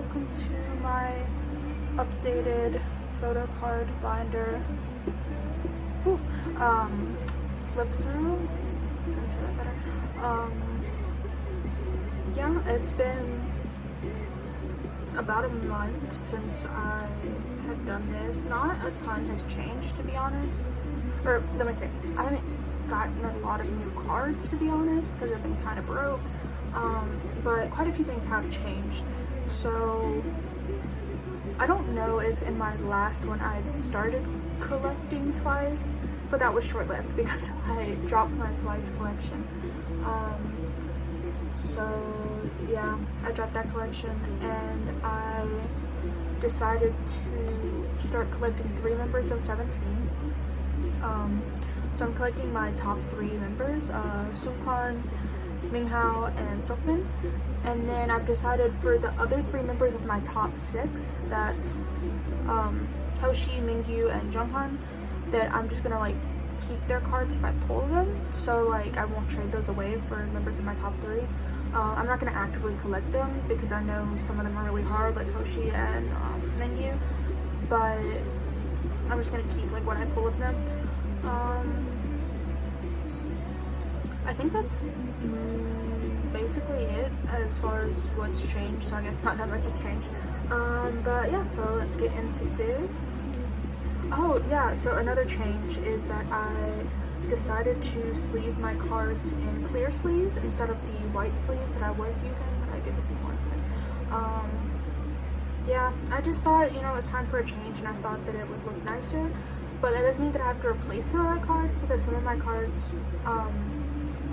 welcome to my updated photo card binder. Ooh, flip through, censor that better. Yeah, it's been about a month since I have done this. Not a ton has changed, to be honest. Or let me say, I haven't gotten a lot of new cards, to be honest, because I've been kind of broke. But quite a few things have changed. So I don't know if in my last one I had started collecting twice, but that was short-lived because I dropped my twice collection. So yeah, I dropped that collection and I decided to start collecting 3 members of 17. So I'm collecting my top 3 members, Sungkwan, Minghao, and Seokmin. And then I've decided for the other 3 members of my top 6, that's Hoshi, Mingyu, and Junghan, that I'm just gonna like keep their cards if I pull them. So like I won't trade those away for members of my top 3. I'm not gonna actively collect them because I know some of them are really hard, like Hoshi and Mingyu. But I'm just gonna keep like what I pull of them. I think that's basically it as far as what's changed, so I guess not that much has changed. But yeah, so let's get into this. Oh yeah, so another change is that I decided to sleeve my cards in clear sleeves instead of the white sleeves that I was using. I did this in one. Yeah, I just thought, you know, it was time for a change and I thought that it would look nicer. But that doesn't mean that I have to replace some of my cards because some of my cards,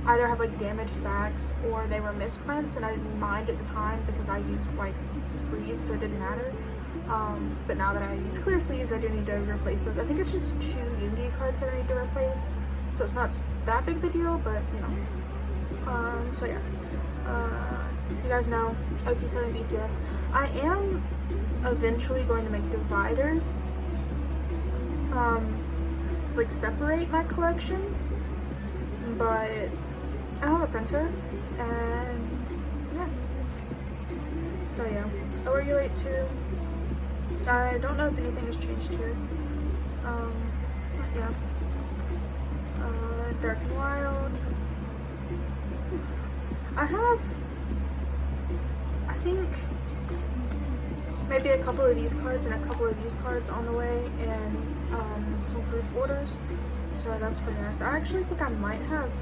either have like damaged backs or they were misprints, and I didn't mind at the time because I used white sleeves, so it didn't matter. But now that I use clear sleeves, I do need to replace those. I think it's just 2 Yoongi cards that I need to replace, so it's not that big of a deal, but you know. So yeah, you guys know ot7 BTS. I am eventually going to make dividers to like separate my collections, but I don't have a printer, and yeah. So yeah, Overulate 2. I don't know if anything has changed here. Yeah. Dark and Wild. I have, I think, maybe a couple of these cards and a couple of these cards on the way, and some group orders. So that's pretty nice. I actually think I might have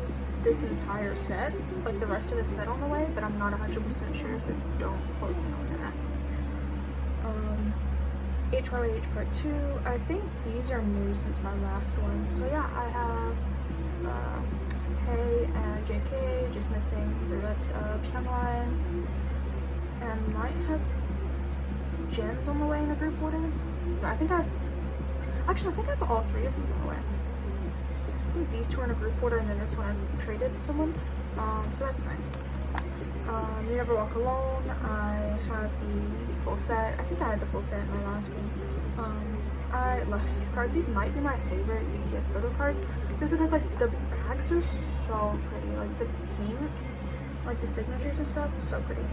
this entire set, like the rest of the set on the way, but I'm not 100% sure, so don't quote me on that. HYH Part 2, I think these are new since my last one. So yeah, I have Tae and JK, just missing the rest of Hyunwon, and might have Gems on the way in a group order. But I think I have all 3 of these on the way. I think these 2 are in a group order, and then this one I traded to someone. So that's nice. You Never Walk Alone, I have the full set. I think I had the full set in my last one. I love these cards. These might be my favorite BTS photo cards, just because like the backs are so pretty. Like the pink, like the signatures and stuff, so pretty.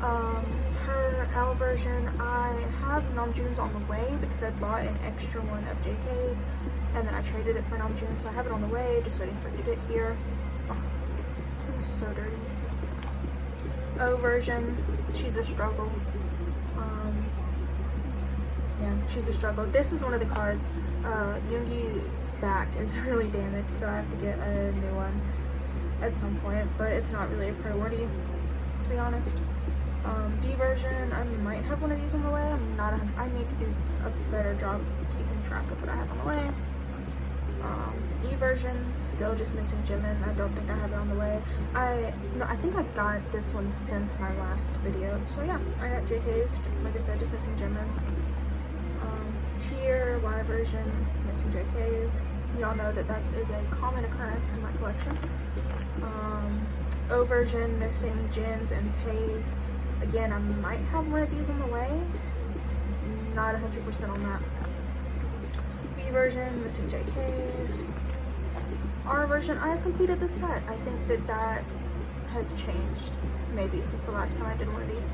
Her L version, I have Namjoon's on the way because I bought an extra one of JK's, and then I traded it for Namjoon, so I have it on the way, just waiting for it to get here. Oh, this thing's so dirty. O version, she's a struggle. Yeah, she's a struggle. This is one of the cards. Yoongi's back is really damaged, so I have to get a new one at some point, but it's not really a priority, to be honest. V version, I might have one of these on the way. I need to do a better job keeping track of what I have on the way. E version, still just missing Jimin. I don't think I have it on the way. I think I've got this one since my last video. So yeah, I got JK's, like I said, just missing Jimin. Tier Y version, missing JK's. Y'all know that is a common occurrence in my collection. O version, missing Jin's and Tae's. Again, I might have one of these on the way. Not 100% on that. B version, missing JK's. R version, I have completed the set. I think that has changed maybe since the last time I did one of these.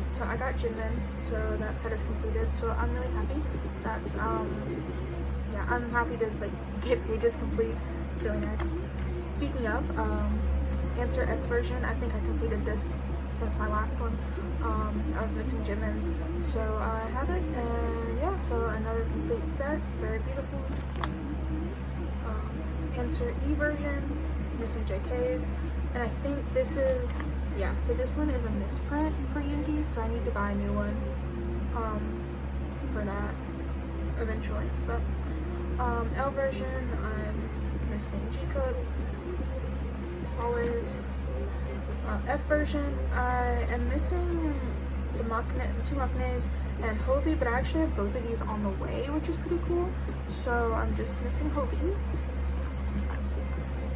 So I got Jinmin, so that set is completed, so I'm really happy. That's yeah, I'm happy to like get pages complete. It's really nice. Speaking of answer S version, I think I completed this since my last one. I was missing Jinmin's, so I have it, and yeah, so another complete set, very beautiful. Answer E version, missing JK's, and I think this is, yeah, so this one is a misprint for Yoongi, so I need to buy a new one for that eventually. But L version, I'm missing G-Cook, always. F version, I am missing the two Maknaes and Hovey, but I actually have both of these on the way, which is pretty cool. So I'm just missing Hovey's.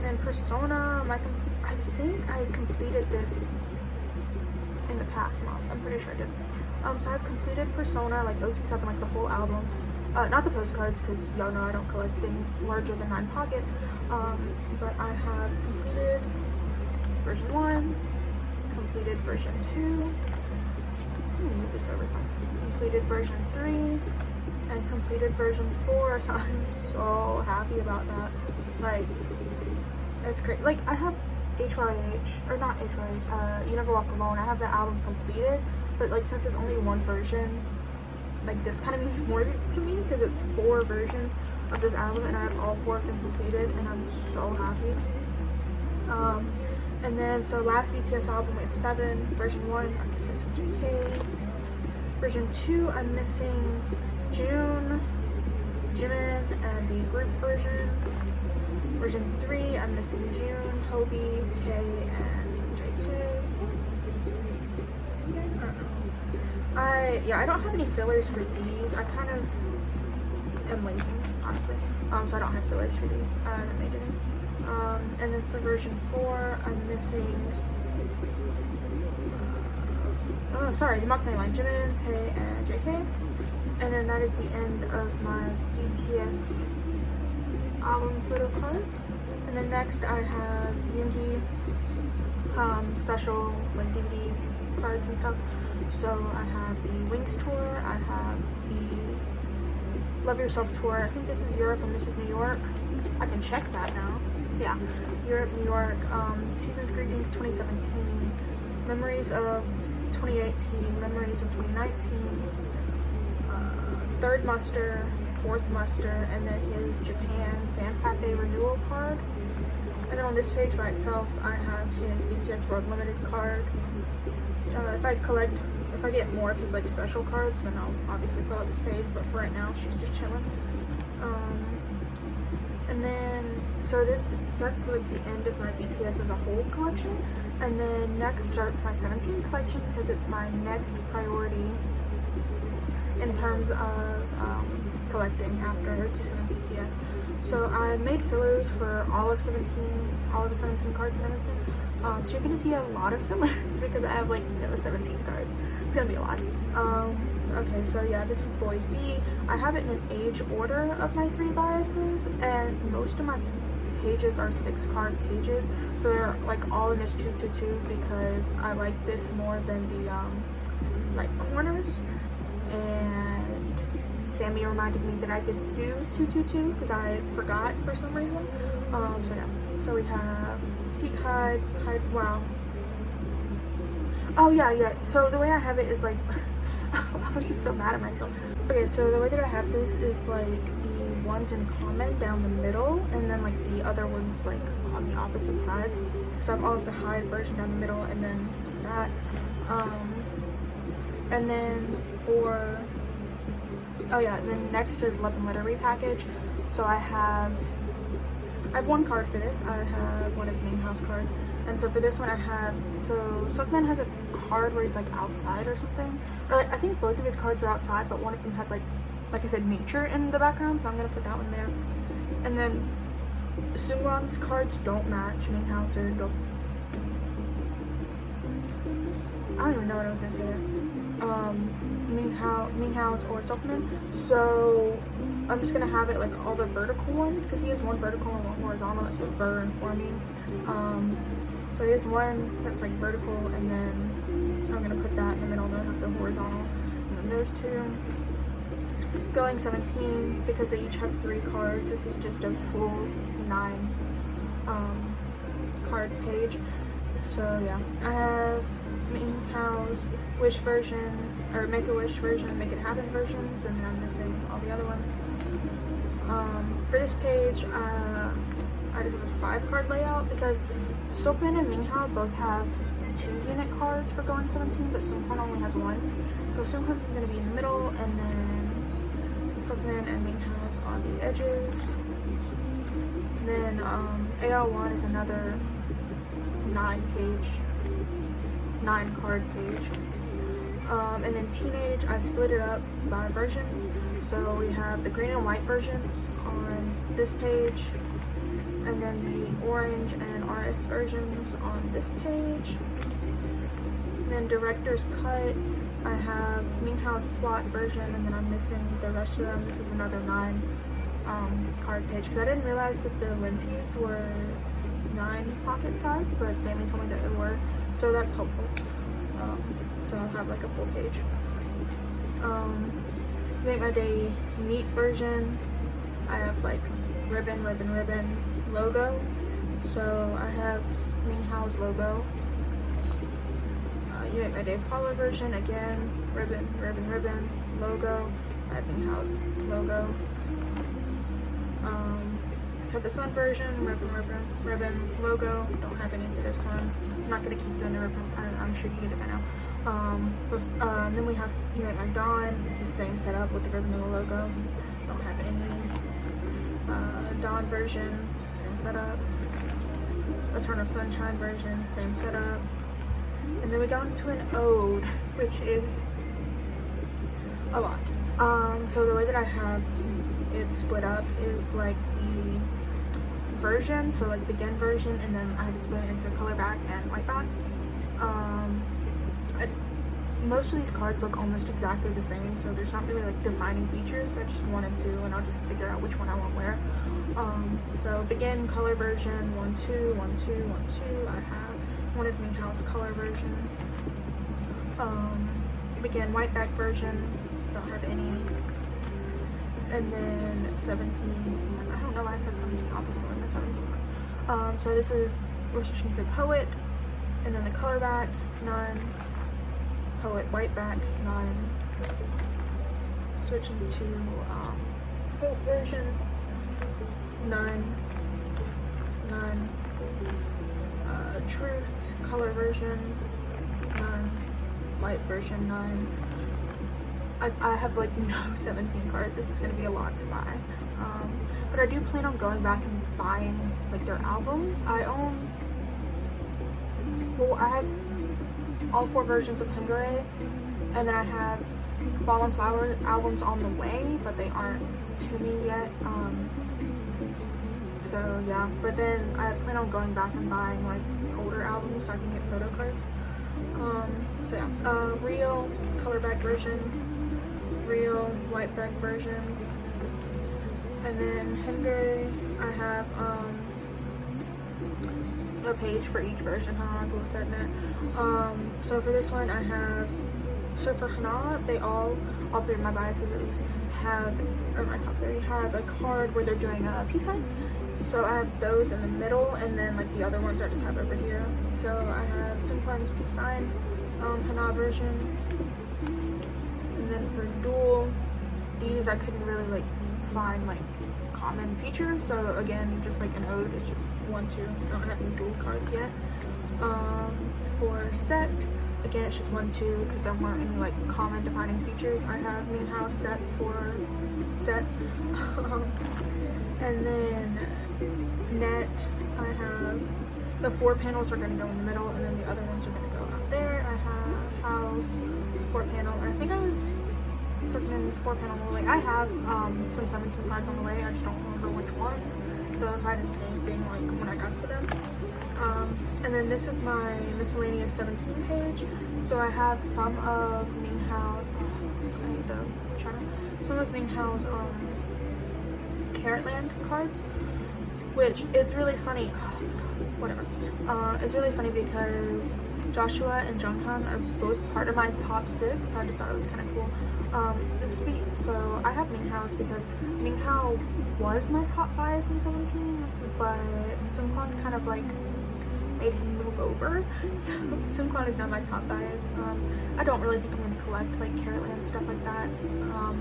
And Persona, I think I completed this in the past month. I'm pretty sure I did. So I've completed Persona, like ot7, like the whole album. Not the postcards, because y'all know I don't collect things larger than 9 pockets. But I have completed version 1, completed version 2, move this over some, completed version 3, and completed version 4, so I'm so happy about that. Like, it's great. Like, I have HYH, or not HYH, You Never Walk Alone, I have the album completed, but like, since there's only one version, like, this kind of means more to me, because it's 4 versions of this album, and I have all 4 of them completed, and I'm so happy. And then, so last BTS album, we have 7. Version 1, I'm just missing JK. Version 2, I'm missing June, Jimin, and the group version. Version 3, I'm missing June, Hobie, Tae, and JK. I don't have any fillers for these. I kind of am lazy, honestly. So I don't have fillers for these. I haven't made any. And then for version 4, I'm missing, the Maknae line, Jimin, Tae, and JK. And then that is the end of my BTS album photo cards. And then next I have Yoongi special like DVD cards and stuff. So I have the Wings tour, I have the Love Yourself tour. I think this is Europe and this is New York. I can check that now. Yeah, Europe, New York, Season's Greetings 2017, Memories of 2018, Memories of 2019, third muster, fourth muster, and then his Japan Fan Cafe renewal card. And then on this page by itself, I have his BTS World Limited card. If I get more of his like special cards, then I'll obviously fill up this page, but for right now, she's just chilling. And then, so that's like the end of my BTS as a whole collection. And then next starts my 17 collection, because it's my next priority in terms of collecting after ot7 BTS. So I made fillers for all of the 17 cards that I'm missing. So you're gonna see a lot of fillers because I have like 17 cards. It's gonna be a lot. Okay, so yeah, this is Boys B. I have it in an age order of my 3 biases, and most of my pages are 6 card pages, so they're like all in this 222 because I like this more than the like corners. And Sammy reminded me that I could do 222 because I forgot for some reason. So yeah, so we have Seek, Hide, wow. Oh yeah, so the way I have it is like, I was just so mad at myself. Okay, so the way that I have this is like the ones in common down the middle, and then like the other ones like on the opposite sides. So I have all of the Hide version down the middle, and then that. And then for, oh yeah, then next is Love and Letter repackage. So I have 1 card for this. I have one of Main House cards. And so for this one I have, so Seokman has a card where he's like outside or something. Or like, I think both of his cards are outside, but one of them has like I said, nature in the background, so I'm gonna put that one there. And then Seungwan's cards don't match Main House or don't. I don't even know what I was gonna say there. Main House or Seokman. So I'm just gonna have it like all the vertical ones because he has 1 vertical and 1 horizontal. That's what ver and for me. So he has one that's like vertical, and then I'm gonna put that in the middle, and then have the horizontal, and then those two. Going 17, because they each have 3 cards, this is just a full 9 card page. So yeah, I have Minhow's Wish version, or Make a Wish version, Make It Happen versions, and then I'm missing all the other ones. For this page, I just have a 5 card layout because Silkman and Minghow both have 2 unit cards for going 17, but Silkman only has 1. So Silkman's is going to be in the middle, and then Silkman and Minghow's on the edges. And then AL1 is another 9 card page. And then Teenage, I split it up by versions. So we have the green and white versions on this page, and then the orange and RS versions on this page. And then Director's Cut, I have Minghow's Plot version, and then I'm missing the rest of them. This is another 9 card page, because I didn't realize that the Linseys were 9 pocket size, but Sammy told me that they were, so that's helpful. So I'll have like a full page. Make My Day Neat version, I have like ribbon logo. So I have Minghow's logo. You Make My Day Follow version, again, ribbon logo. I have Minghow's logo. So the Sun version, ribbon logo. Don't have any for this one. I'm not gonna keep doing the ribbon. I'm sure you get it by now. And then we have You Make My Dawn. It's the same setup with the ribbon and the logo. Don't have any. Dawn version, same setup. Eternal Sunshine version, same setup. And then we got into an ode, which is a lot. So the way that I have it split up is like the version, so like begin version, and then I had to split it into color back and white backs. Most of these cards look almost exactly the same, so there's not really like defining features, so I just 1 and 2, and I'll just figure out which one I want where. So begin color version, 1, 2, 1, 2, 1, 2. I have one of Minghow's color version. Begin white back version, don't have any. And then 17, I don't know why I said 17 opposite in the 17 one. So this is, we're switching to the poet, and then the color back, none. Poet white back, none. Switching to poet version, none. Truth color version, none. White version, none. I have like no 17 cards. This is going to be a lot to buy. But I do plan on going back and buying like their albums. I have all 4 versions of Hungary, and then I have Fallen Flower albums on the way, but they aren't to me yet. So yeah, but then I plan on going back and buying like older albums so I can get photo cards. So yeah, real color back version, real white back version, and then Hungary, I have a page for each version. I'll set that. So for this one, I have, so for Hana, they all 3 of my biases at least have, or my top 3 have a card where they're doing a peace sign. So I have those in the middle, and then like the other ones I just have over here. So I have Sunquan's peace sign, Hana version, and then for dual, these I couldn't really like find like common features. So again, just like an ode, it's just 1, 2. I don't have any dual cards yet. For set, again, it's just 1, 2 because there weren't any like common defining features. I have Minhow's set for set. And then net, I have the 4 panels are going to go in the middle, and then the other ones are going to go out there. I have house, 4 panel, and I think I have something in this 4 panel on the way. I have some 17 cards on the way. I just don't remember which ones, so that's why I didn't say anything like when I got to them. And then this is my miscellaneous 17 page. So I have some of Minghow's, some of Minghow's Carrotland cards. which it's really funny. Oh my god, whatever. It's really funny because Joshua and Junghan are both part of my top 6, so I just thought it was kind of cool. So I have Minghao's because Minghao was my top bias in 17, but Seungkwan's kind of like made him move over, so Seungkwan is now my top bias. I don't really think I'm going to collect like Carrot Land stuff like that,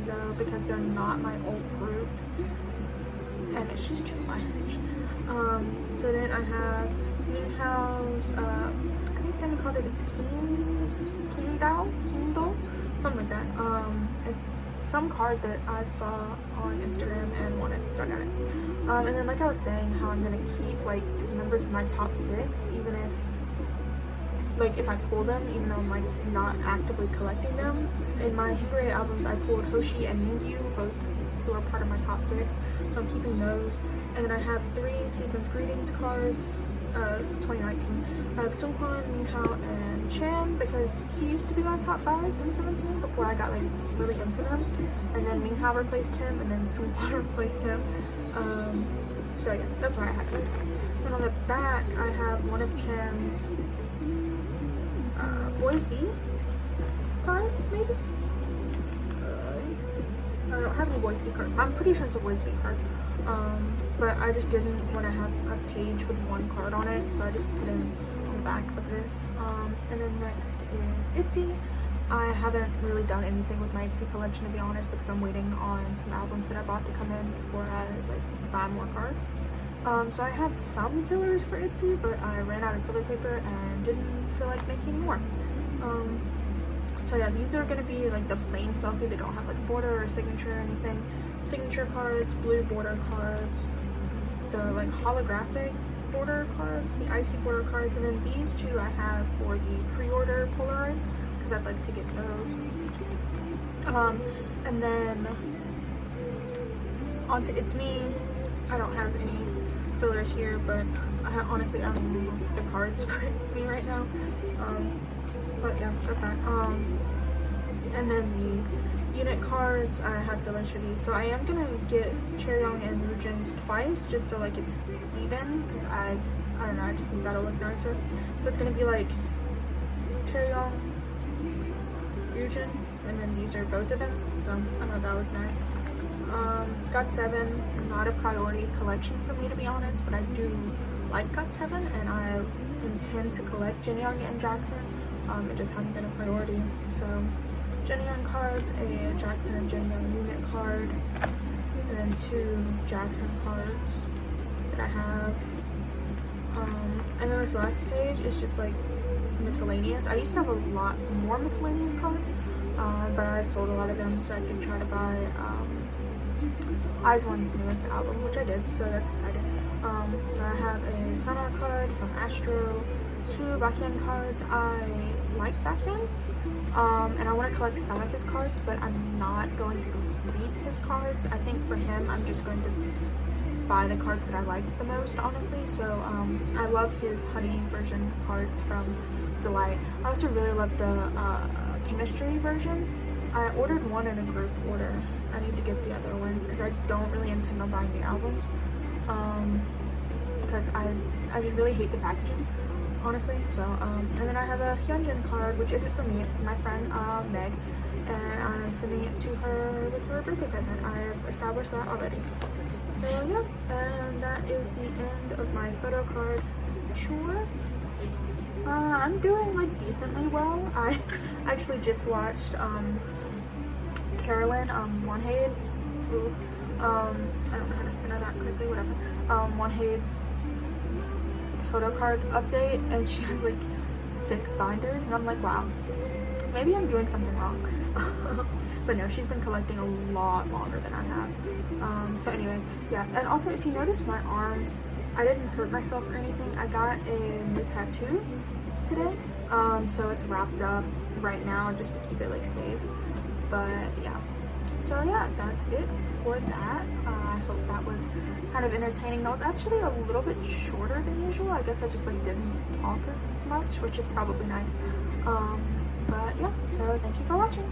though, because they're not my old group, and it's just too much. So then I have Minghao's, I think Sammy called it Kingdao, something like that. It's some card that I saw on Instagram and wanted, so I got it. And then like I was saying, how I'm gonna keep like members of my top 6, even if like if I pull them, even though I'm like not actively collecting them. In my Hikari albums, I pulled Hoshi and Mingyu, both who are part of my top 6, so I'm keeping those. And then I have 3 Season's Greetings cards, 2019. I have Seungkwan, Minghao, and Chan, because he used to be my top buys in 17 before I got like really into them. And then Minghao replaced him, and then Seungkwan replaced him. So yeah, that's why I have those. And on the back, I have one of Chan's Boys B cards, maybe? Let's see. I don't have any Boys B cards. I'm pretty sure it's a Boys B card. But I just didn't want to have a page with one card on it, so I just put it on the back of this. And then next is ITZY. I haven't really done anything with my ITZY collection, to be honest, because I'm waiting on some albums that I bought to come in before I like buy more cards. So I have some fillers for ITZY, but I ran out of filler paper and didn't feel like making more. So yeah, these are gonna be like the plain selfie. They don't have like border or signature or anything. Signature cards, blue border cards, the like holographic border cards, the icy border cards, and then these 2 I have for the pre-order Polaroids because I'd like to get those. And then onto It's Me. I don't have any fillers here, but honestly I don't even know the cards for It's Me right now. But yeah, that's that. And then the unit cards, I have fillers for these, so I am gonna get Chaeryeong and Woojin's twice, just so like it's even, because I don't know, I just think that'll look nicer. So it's gonna be like Chaeryeong, Woojin, and then these are both of them, so I thought that was nice. ot7, not a priority collection for me, to be honest, but I do like ot7, and I intend to collect Jinyoung and Jackson. It just hasn't been a priority. So Jinyoung cards, a Jackson and Jinyoung unit card, and then 2 Jackson cards that I have. And then this last page is just like miscellaneous. I used to have a lot more miscellaneous cards, but I sold a lot of them so I could try to buy IZ*ONE's newest album, which I did, so that's exciting. So I have a Sunnar card from Astro, 2 Baekhyun cards. I like Baekhyun, and I want to collect some of his cards, but I'm not going to read his cards. I think for him, I'm just going to buy the cards that I like the most, honestly. So I love his Honey version cards from Delight. I also really love the Chemistry version. I ordered one in a group order. I need to get the other one because I don't really intend on buying the albums, because I just really hate the packaging, honestly. So and then I have a Hyunjin card, which isn't for me, it's for my friend Meg, and I'm sending it to her with her birthday present. I have established that already. So yeah, and that is the end of my photo card tour. I'm doing like decently well. I actually just watched Carolyn Wonhaid, who I don't know how to center that correctly, whatever. Wonhaid's photo card update, and she has like 6 binders, and I'm like, wow, maybe I'm doing something wrong. But no, she's been collecting a lot longer than I have. So anyways, yeah. And also, if you notice my arm, I didn't hurt myself or anything. I got a new tattoo today, so it's wrapped up right now just to keep it like safe. But yeah, so yeah, that's it for that. I hope that was kind of entertaining. That was actually a little bit shorter than usual. I guess I just like didn't talk as much, which is probably nice. But yeah, so thank you for watching.